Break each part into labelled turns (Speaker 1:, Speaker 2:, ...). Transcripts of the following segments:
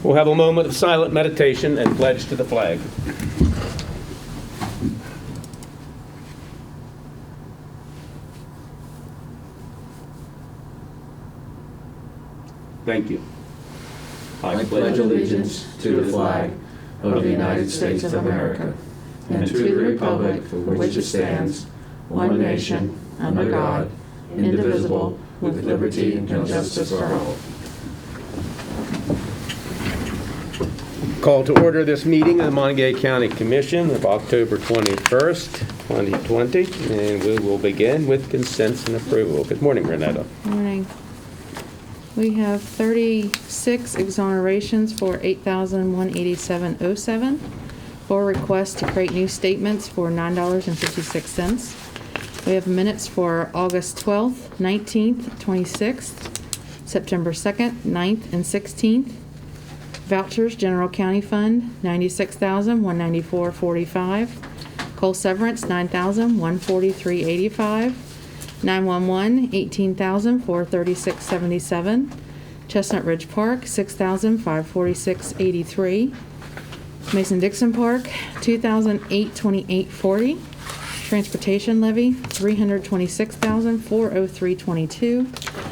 Speaker 1: We'll have a moment of silent meditation and pledge to the flag. Thank you.
Speaker 2: I pledge allegiance to the flag of the United States of America and to the republic for which it stands, one nation, under God, indivisible, with liberty and justice for all.
Speaker 1: Call to order this meeting of the Monongalia County Commission of October 21st, 2020, and we will begin with consents and approval. Good morning, Renetta.
Speaker 3: Morning. We have 36 exonerations for $8,187.07, 4 requests to create new statements for $9.56. We have minutes for August 12th, 19th, 26th, September 2nd, 9th, and 16th. Vouchers, General County Fund, $96,194.45. Coal severance, $9,143.85. 911, $18,436.77. Chestnut Ridge Park, $6,546.83. Mason-Dixon Park, $2,828.40. Transportation levy, $326,403.22.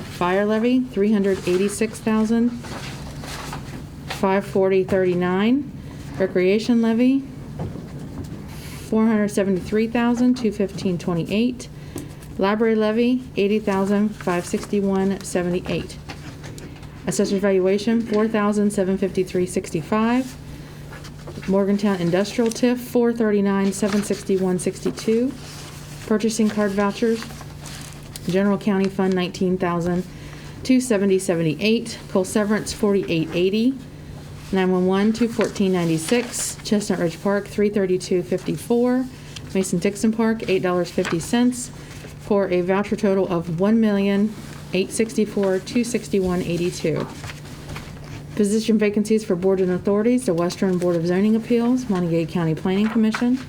Speaker 3: Fire levy, $386,540.39. Recreation levy, $473,215.28. Library levy, $80,561.78. Assessor's valuation, $4,753.65. Morgantown Industrial TIF, $439,761.62. Purchasing card vouchers, General County Fund, $19,270.78. Coal severance, $48.80. 911, $214.96. Chestnut Ridge Park, $332.54. Mason-Dixon Park, $8.50. For a voucher total of $1,864,261.82. Position vacancies for boards and authorities: the Western Board of Zoning Appeals, Monongalia County Planning Commission,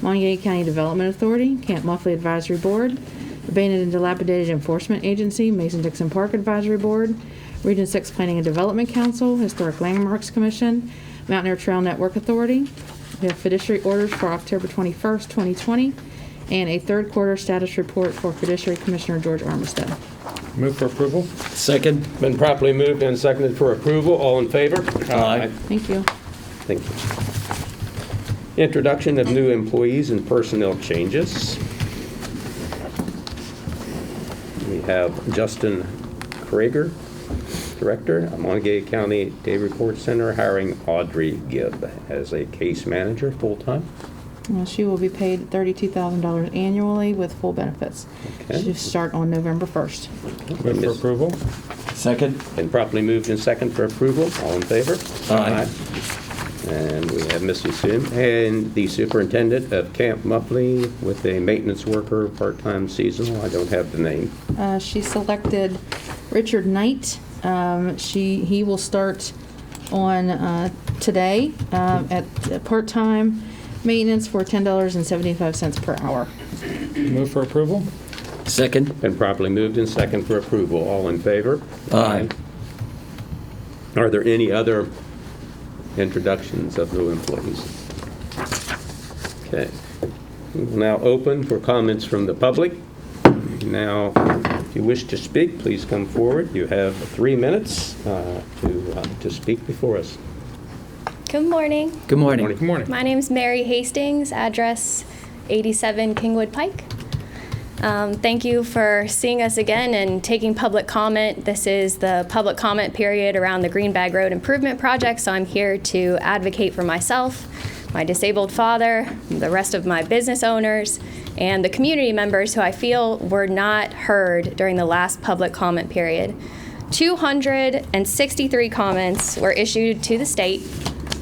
Speaker 3: Monongalia County Development Authority, Camp Muffley Advisory Board, Abandoned and Dilapidated Enforcement Agency, Mason-Dixon Park Advisory Board, Region 6 Planning and Development Council, Historic Landmarks Commission, Mountaineer Trail Network Authority. We have fiduciary orders for October 21st, 2020. And a third quarter status report for Fiduciary Commissioner George Armistead.
Speaker 4: Move for approval.
Speaker 2: Second.
Speaker 1: Been properly moved and seconded for approval. All in favor?
Speaker 2: Aye.
Speaker 3: Thank you.
Speaker 1: Thank you. Introduction of new employees and personnel changes. We have Justin Krager, Director, Monongalia County Day Report Center, hiring Audrey Gibb as a case manager full-time.
Speaker 3: She will be paid $32,000 annually with full benefits.
Speaker 1: Okay.
Speaker 3: She'll start on November 1st.
Speaker 4: Move for approval.
Speaker 2: Second.
Speaker 1: Been properly moved and second for approval. All in favor?
Speaker 2: Aye.
Speaker 1: And we have Mrs. Sim and the superintendent of Camp Muffley with a maintenance worker, part-time seasonal. I don't have the name.
Speaker 3: She selected Richard Knight. He will start on today at part-time maintenance for $10.75 per hour.
Speaker 4: Move for approval.
Speaker 2: Second.
Speaker 1: Been properly moved and second for approval. All in favor?
Speaker 2: Aye.
Speaker 1: Are there any other introductions of new employees? Okay. We will now open for comments from the public. Now, if you wish to speak, please come forward. You have 3 minutes to speak before us.
Speaker 5: Good morning.
Speaker 2: Good morning.
Speaker 4: Good morning.
Speaker 5: My name is Mary Hastings, address 87 Kingwood Pike. Thank you for seeing us again and taking public comment. This is the public comment period around the Green Bag Road Improvement Project, so I'm here to advocate for myself, my disabled father, the rest of my business owners, and the community members who I feel were not heard during the last public comment period. 263 comments were issued to the state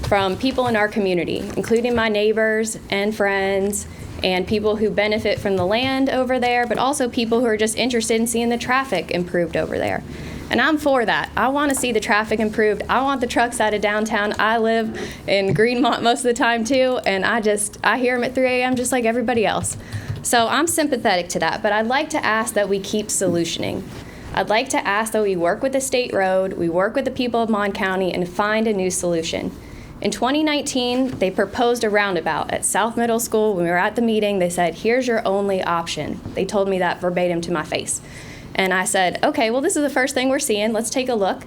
Speaker 5: from people in our community, including my neighbors and friends and people who benefit from the land over there, but also people who are just interested in seeing the traffic improved over there. And I'm for that. I want to see the traffic improved. I want the trucks out of downtown. I live in Greenmont most of the time too, and I hear them at 3 a.m. just like everybody else. So I'm sympathetic to that, but I'd like to ask that we keep solutioning. I'd like to ask that we work with the state road, we work with the people of Mon County, and find a new solution. In 2019, they proposed a roundabout at South Middle School. When we were at the meeting, they said, here's your only option. They told me that verbatim to my face. And I said, okay, well, this is the first thing we're seeing. Let's take a look.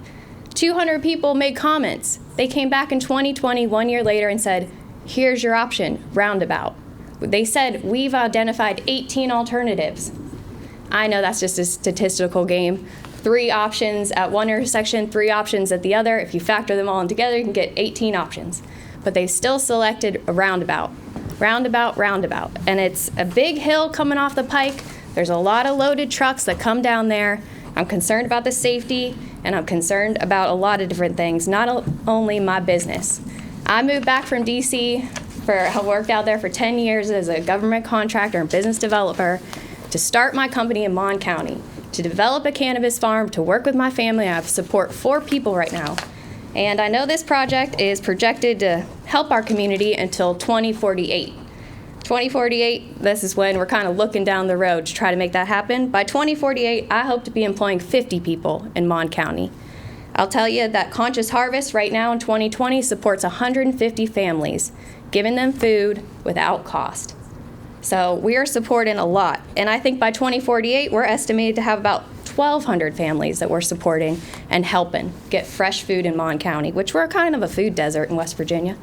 Speaker 5: 200 people made comments. They came back in 2020, 1 year later, and said, here's your option, roundabout. They said, we've identified 18 alternatives. I know that's just a statistical game. 3 options at one intersection, 3 options at the other. If you factor them all in together, you can get 18 options. But they still selected a roundabout. Roundabout, roundabout. And it's a big hill coming off the pike. There's a lot of loaded trucks that come down there. I'm concerned about the safety, and I'm concerned about a lot of different things, not only my business. I moved back from DC. I worked out there for 10 years as a government contractor and business developer to start my company in Mon County, to develop a cannabis farm, to work with my family. I support 4 people right now. And I know this project is projected to help our community until 2048. 2048, this is when we're kind of looking down the road to try to make that happen. By 2048, I hope to be employing 50 people in Mon County. I'll tell you that Conscious Harvest right now in 2020 supports 150 families, giving them food without cost. So we are supporting a lot. And I think by 2048, we're estimated to have about 1,200 families that we're supporting and helping get fresh food in Mon County, which we're kind of a food desert in West Virginia.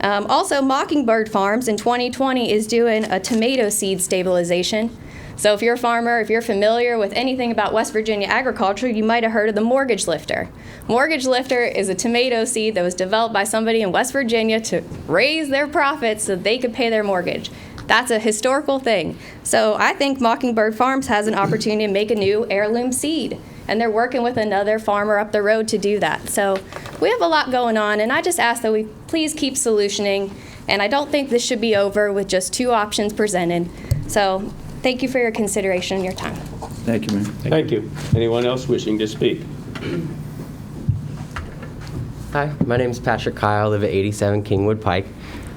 Speaker 5: Also, Mockingbird Farms in 2020 is doing a tomato seed stabilization. So if you're a farmer, if you're familiar with anything about West Virginia agriculture, you might have heard of the Mortgage Lifter. Mortgage Lifter is a tomato seed that was developed by somebody in West Virginia to raise their profits so they could pay their mortgage. That's a historical thing. So I think Mockingbird Farms has an opportunity to make a new heirloom seed, and they're working with another farmer up the road to do that. So we have a lot going on, and I just ask that we please keep solutioning, and I don't think this should be over with just 2 options presented. So thank you for your consideration and your time.
Speaker 2: Thank you, ma'am.
Speaker 1: Thank you. Anyone else wishing to speak?
Speaker 6: Hi, my name is Patrick Kyle. I live at 87 Kingwood Pike.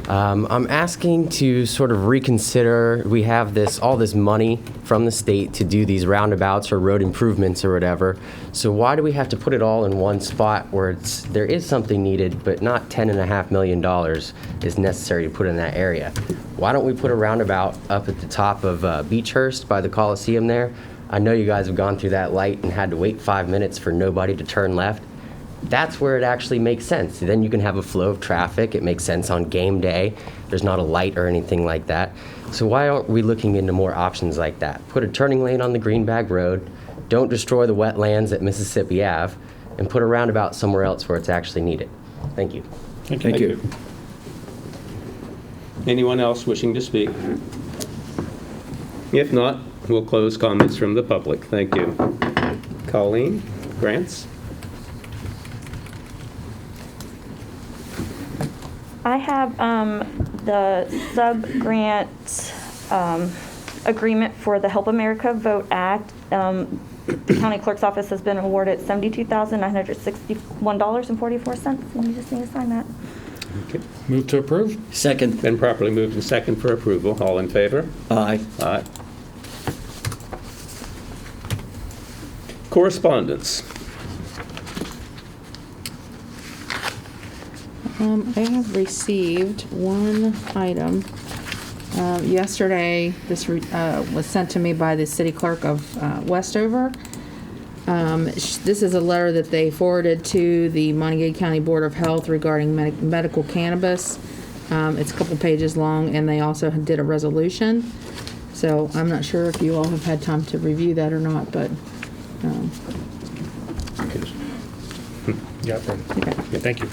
Speaker 6: I'm asking to sort of reconsider. We have all this money from the state to do these roundabouts or road improvements or whatever. So why do we have to put it all in one spot where there is something needed, but not $10.5 million is necessary to put in that area? Why don't we put a roundabout up at the top of Beechhurst by the Coliseum there? I know you guys have gone through that light and had to wait 5 minutes for nobody to turn left. That's where it actually makes sense. Then you can have a flow of traffic. It makes sense on game day. There's not a light or anything like that. So why aren't we looking into more options like that? Put a turning lane on the Greenbag Road, don't destroy the wetlands at Mississippi Ave, and put a roundabout somewhere else where it's actually needed. Thank you.
Speaker 2: Thank you.
Speaker 1: Anyone else wishing to speak? If not, we'll close comments from the public. Thank you. Colleen, grants?
Speaker 7: I have the sub-grant agreement for the Help America Vote Act. The county clerk's office has been awarded $72,961.44, and you just need to sign that.
Speaker 1: Okay.
Speaker 4: Move to approve?
Speaker 2: Second.
Speaker 1: Been properly moved and second for approval. All in favor?
Speaker 2: Aye.
Speaker 1: Aye. Correspondence.
Speaker 3: I have received one item. Yesterday, this was sent to me by the city clerk of Westover. This is a letter that they forwarded to the Monongalia County Board of Health regarding medical cannabis. It's a couple pages long, and they also did a resolution. So I'm not sure if you all have had time to review that or not, but
Speaker 4: Yeah, I've read it.
Speaker 3: okay.
Speaker 4: Yeah, thank you.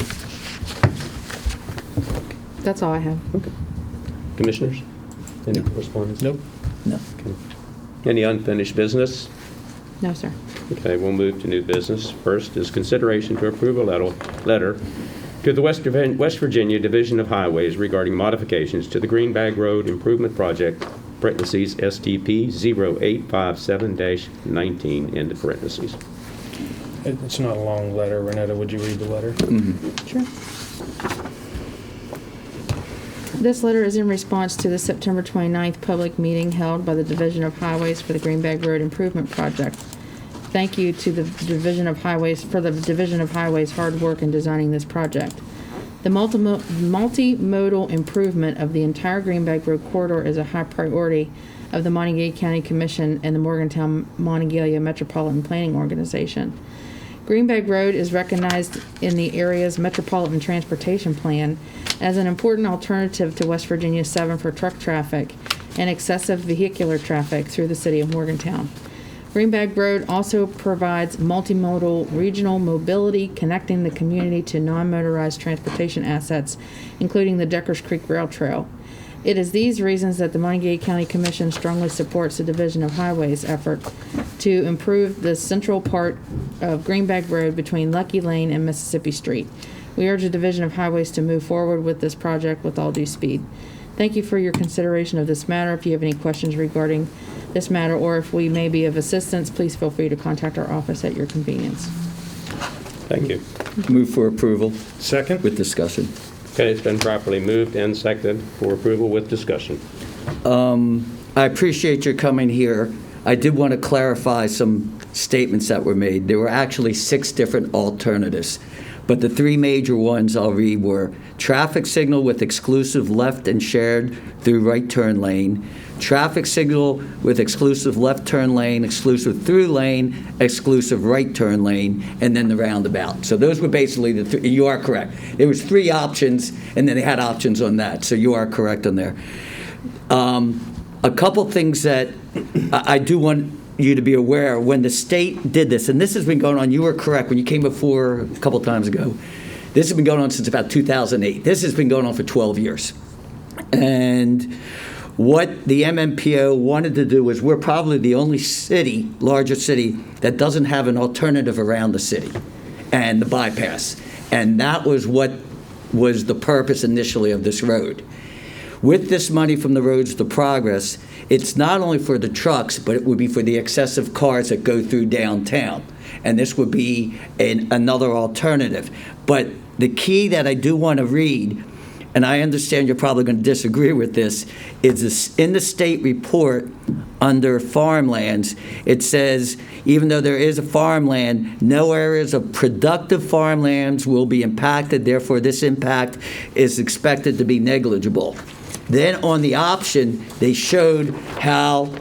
Speaker 3: That's all I have.
Speaker 1: Okay. Commissioners? Any correspondence?
Speaker 4: Nope.
Speaker 2: No.
Speaker 1: Okay. Any unfinished business?
Speaker 3: No, sir.
Speaker 1: Okay, we'll move to new business. First is consideration to approve a letter to the West Virginia Division of Highways regarding modifications to the Greenbag Road Improvement Project, parentheses, STP 0857-19, end of parentheses.
Speaker 4: It's not a long letter. Renetta, would you read the letter?
Speaker 3: Sure. This letter is in response to the September 29th public meeting held by the Division of Highways for the Greenbag Road Improvement Project. thank you to the Division of Highways for the Division of Highways' hard work in designing this project. The multimodal improvement of the entire Greenback Road corridor is a high priority of the Monongalia County Commission and the Morgantown Monongalia Metropolitan Planning Organization. Greenback Road is recognized in the area's Metropolitan Transportation Plan as an important alternative to West Virginia 7 for truck traffic and excessive vehicular traffic through the city of Morgantown. Greenback Road also provides multimodal regional mobility, connecting the community to non-motorized transportation assets, including the Deckers Creek Rail Trail. It is these reasons that the Monongalia County Commission strongly supports the Division of Highways' effort to improve the central part of Greenback Road between Lucky Lane and Mississippi Street. We urge the Division of Highways to move forward with this project with all due speed. Thank you for your consideration of this matter. If you have any questions regarding this matter or if we may be of assistance, please feel free to contact our office at your convenience.
Speaker 1: Thank you.
Speaker 2: Move for approval
Speaker 4: Second?
Speaker 2: with discussion.
Speaker 1: Okay, it's been properly moved and seconded for approval with discussion.
Speaker 2: I appreciate your coming here. I did want to clarify some statements that were made. There were actually 6 different alternatives, but the 3 major ones I'll read were traffic signal with exclusive left and shared through right turn lane, traffic signal with exclusive left turn lane, exclusive through lane, exclusive right turn lane, and then the roundabout. So those were basically the 3. You are correct. There was 3 options, and then they had options on that. So you are correct on there. A couple things that I do want you to be aware, when the state did this, and this has been going on, you were correct when you came before a couple times ago, this has been going on since about 2008. This has been going on for 12 years. And what the MMPO wanted to do was, we're probably the only city, larger city, that doesn't have an alternative around the city and the bypass. And that was what was the purpose initially of this road. With this money from the Roads to Progress, it's not only for the trucks, but it would be for the excessive cars that go through downtown. And this would be another alternative. But the key that I do want to read, and I understand you're probably going to disagree with this, is this, in the state report under farmlands, it says, even though there is a farmland, no areas of productive farmlands will be impacted, therefore this impact is expected to be negligible. Then on the option, they showed how,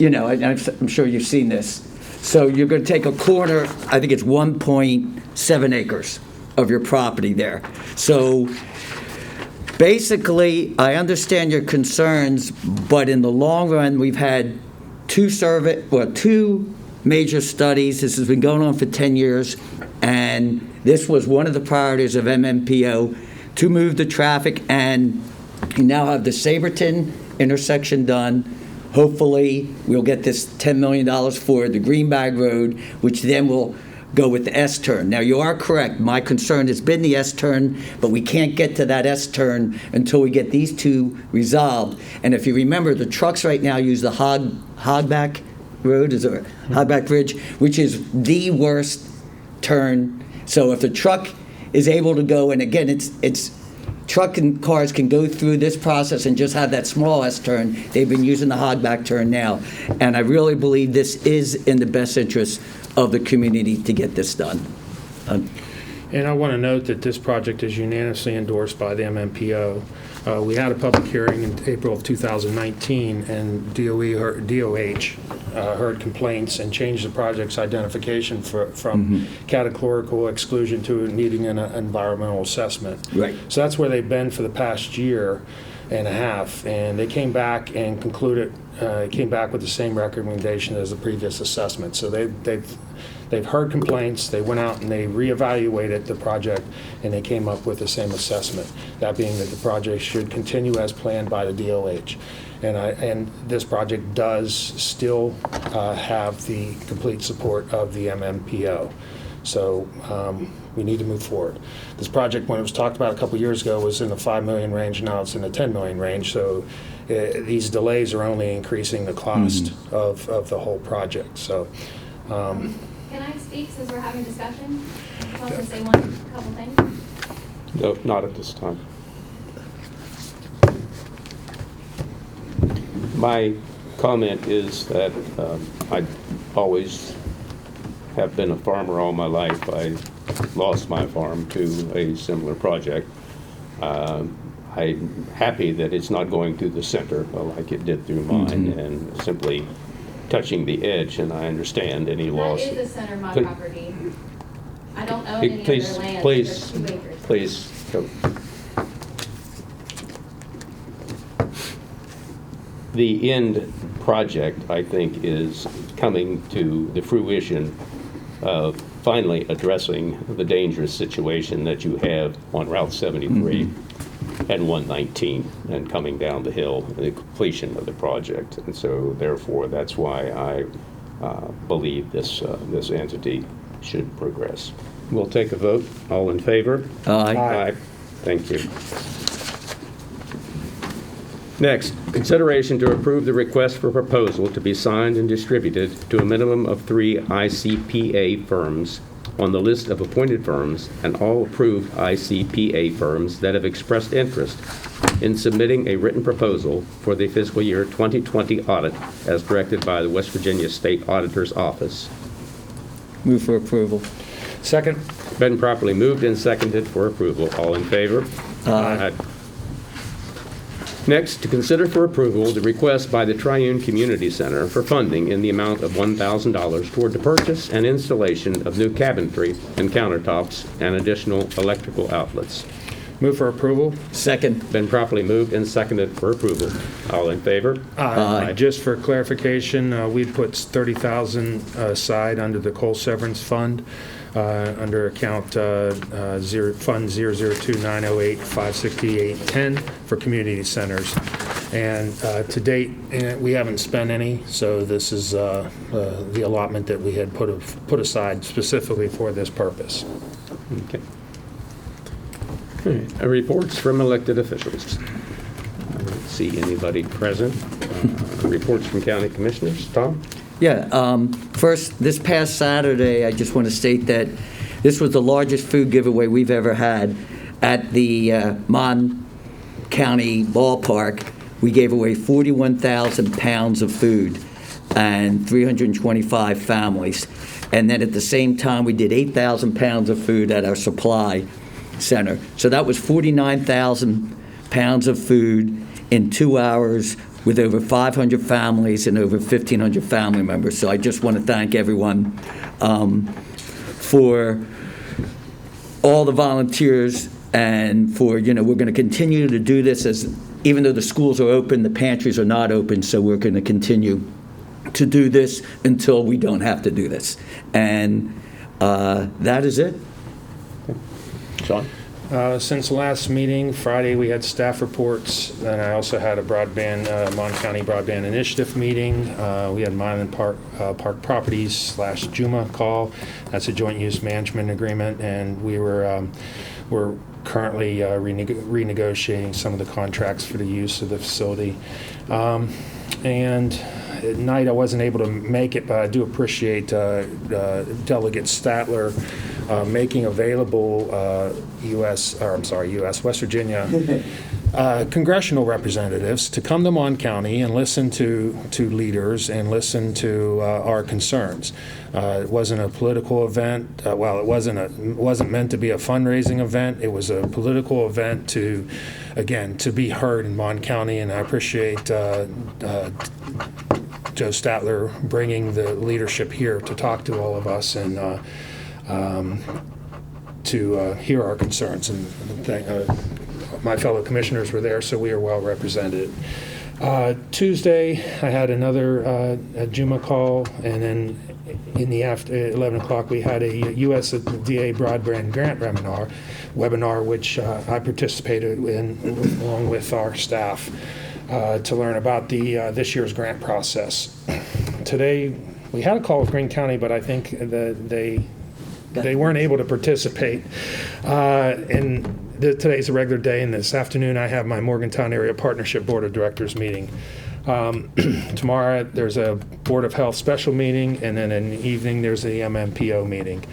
Speaker 2: I'm sure you've seen this. So you're going to take a corner, I think it's 1.7 acres of your property there. So basically, I understand your concerns, but in the long run, we've had 2 major studies. This has been going on for 10 years, and this was one of the priorities of MMPO to move the traffic, and you now have the Saberton intersection done. Hopefully, we'll get this $10 million for the Greenback Road, which then will go with the S-turn. Now, you are correct. My concern has been the S-turn, but we can't get to that S-turn until we get these 2 resolved. And if you remember, the trucks right now use the Hogback Road, Hogback Bridge, which is the worst turn. So if the truck is able to go, and again, it's truck and cars can go through this process and just have that small S-turn. They've been using the Hogback turn now. And I really believe this is in the best interest of the community to get this done.
Speaker 4: And I want to note that this project is unanimously endorsed by the MMPO. We had a public hearing in April of 2019, and DOH heard complaints and changed the project's identification from categorical exclusion to needing an environmental assessment.
Speaker 2: Right.
Speaker 4: So that's where they've been for the past year and a half, and they came back and concluded, came back with the same recommendation as the previous assessment. So they've heard complaints, they went out and they reevaluated the project, and they came up with the same assessment, that being that the project should continue as planned by the DOH. And this project does still have the complete support of the MMPO. So we need to move forward. This project, when it was talked about a couple years ago, was in the $5 million range. Now it's in the $10 million range. So these delays are only increasing the cost of the whole project. So.
Speaker 5: Can I speak since we're having discussion? I want to say one couple things.
Speaker 1: No, not at this time. My comment is that I always have been a farmer all my life. I lost my farm to a similar project. I'm happy that it's not going through the center like it did through mine, and simply touching the edge, and I understand any loss.
Speaker 8: That is the center of my
Speaker 1: Please-
Speaker 8: property. I don't own any
Speaker 1: Please,
Speaker 8: other land.
Speaker 1: please,
Speaker 8: There's 2 acres.
Speaker 1: please, go. The end project, I think, is coming to the fruition of finally addressing the dangerous situation that you have on Route 73 and 119 and coming down the hill, and the completion of the project. And so therefore, that's why I believe this entity should progress. We'll take a vote. All in favor?
Speaker 2: Aye.
Speaker 1: Aye. Thank you. Next, consideration to approve the request for proposal to be signed and distributed to a minimum of 3 ICPA firms on the list of appointed firms and all approved ICPA firms that have expressed interest in submitting a written proposal for the fiscal year 2020 audit as directed by the West Virginia State Auditor's Office.
Speaker 2: Move for approval.
Speaker 4: Second?
Speaker 1: Been properly moved and seconded for approval. All in favor?
Speaker 2: Aye.
Speaker 1: Next, to consider for approval the request by the Triune Community Center for funding in the amount of $1,000 toward the purchase and installation of new cabinetry and countertops and additional electrical outlets.
Speaker 4: Move for approval.
Speaker 2: Second.
Speaker 1: Been properly moved and seconded for approval. All in favor?
Speaker 2: Aye.
Speaker 4: Just for clarification, we put $30,000 aside under the coal severance fund, under account Fund 002-908-56810 for community centers. And to date, we haven't spent any, so this is the allotment that we had put aside specifically for this purpose.
Speaker 1: Okay. Reports from elected officials. I don't see anybody present. Reports from county commissioners. Tom?
Speaker 2: Yeah, first, this past Saturday, I just want to state that this was the largest food giveaway we've ever had at the Mon County Ballpark. We gave away 41,000 pounds of food and 325 families. And then at the same time, we did 8,000 pounds of food at our supply center. So that was 49,000 pounds of food in 2 hours with over 500 families and over 1,500 family members. So I just want to thank everyone for all the volunteers and for, we're going to continue to do this even though the schools are open, the pantries are not open, so we're going to continue to do this until we don't have to do this. And that is it.
Speaker 1: Sean?
Speaker 4: Since the last meeting, Friday, we had staff reports, and I also had a Mon County Broadband Initiative meeting. We had Milan Park Properties / Juma call. That's a joint use management agreement, and we're currently renegotiating some of the contracts for the use of the facility. And at night, I wasn't able to make it, but I do appreciate Delegate Statler making available West Virginia congressional representatives to come to Mon County and listen to leaders and listen to our concerns. It wasn't a political event. It wasn't meant to be a fundraising event. It was a political event to be heard in Mon County, and I appreciate Joe Statler bringing the leadership here to talk to all of us and to hear our concerns. And my fellow commissioners were there, so we are well represented. Tuesday, I had another Juma call, and then in the after 11 o'clock, we had a USDA broadband grant webinar, which I participated in along with our staff to learn about this year's grant process. Today, we had a call with Greene County, but I think that they weren't able to participate. Today's a regular day, and this afternoon I have my Morgantown Area Partnership Board of Directors meeting. Tomorrow there's a Board of Health special meeting, and then in the evening there's the MMPO meeting.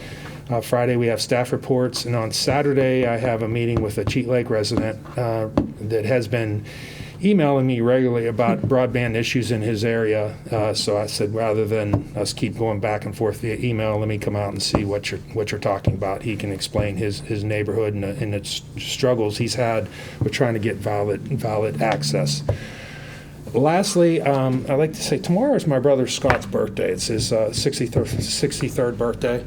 Speaker 4: Friday we have staff reports, and on Saturday I have a meeting with a Cheat Lake resident that has been emailing me regularly about broadband issues in his area. So I said, rather than us keep going back and forth via email, let me come out and see what you're talking about. He can explain his neighborhood and its struggles he's had with trying to get valid access. Lastly, I'd like to say tomorrow is my brother Scott's birthday. It's his 63rd birthday.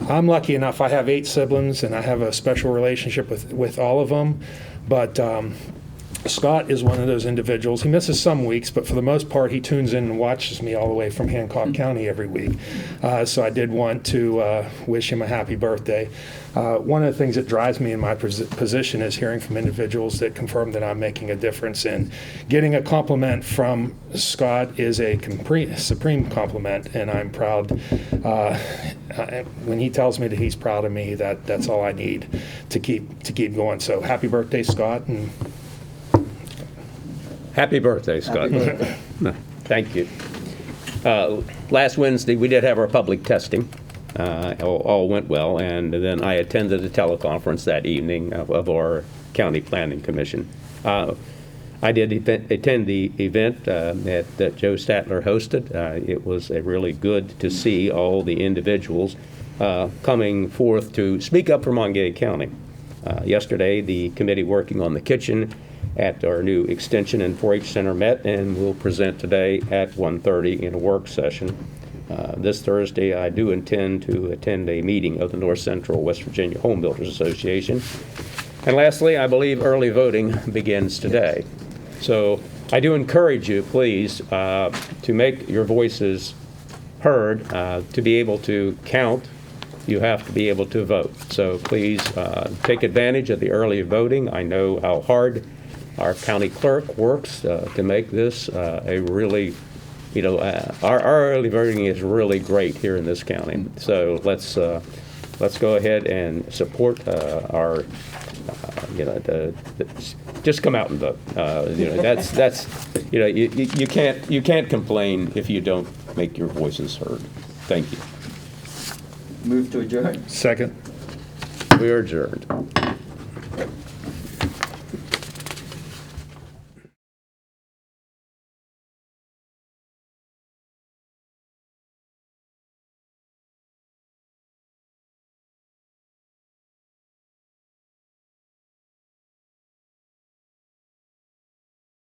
Speaker 4: I'm lucky enough, I have 8 siblings, and I have a special relationship with all of them. But Scott is one of those individuals. He misses some weeks, but for the most part, he tunes in and watches me all the way from Hancock County every week. So I did want to wish him a happy birthday. One of the things that drives me in my position is hearing from individuals that confirm that I'm making a difference. And getting a compliment from Scott is a supreme compliment, and I'm proud. When he tells me that he's proud of me, that's all I need to keep going. So happy birthday, Scott. And
Speaker 1: Happy birthday, Scott. Thank you. Last Wednesday, we did have our public testing. All went well, and then I attended a teleconference that evening of our County Planning Commission. I did attend the event that Joe Statler hosted. It was really good to see all the individuals coming forth to speak up for Monongalia County. Yesterday, the committee working on the kitchen at our new Extension and 4-H Center met, and will present today at 1:30 in a work session. This Thursday, I do intend to attend a meeting of the North Central West Virginia Home Builders Association. And lastly, I believe early voting begins today. So I do encourage you, please, to make your voices heard. To be able to count, you have to be able to vote. So please take advantage of the early voting. I know how hard our county clerk works to make this a really, our early voting is really great here in this county. So let's go ahead and support our, just come out and vote. You can't complain if you don't make your voices heard. Thank you.
Speaker 2: Move to adjourn.
Speaker 4: Second.
Speaker 1: We are adjourned.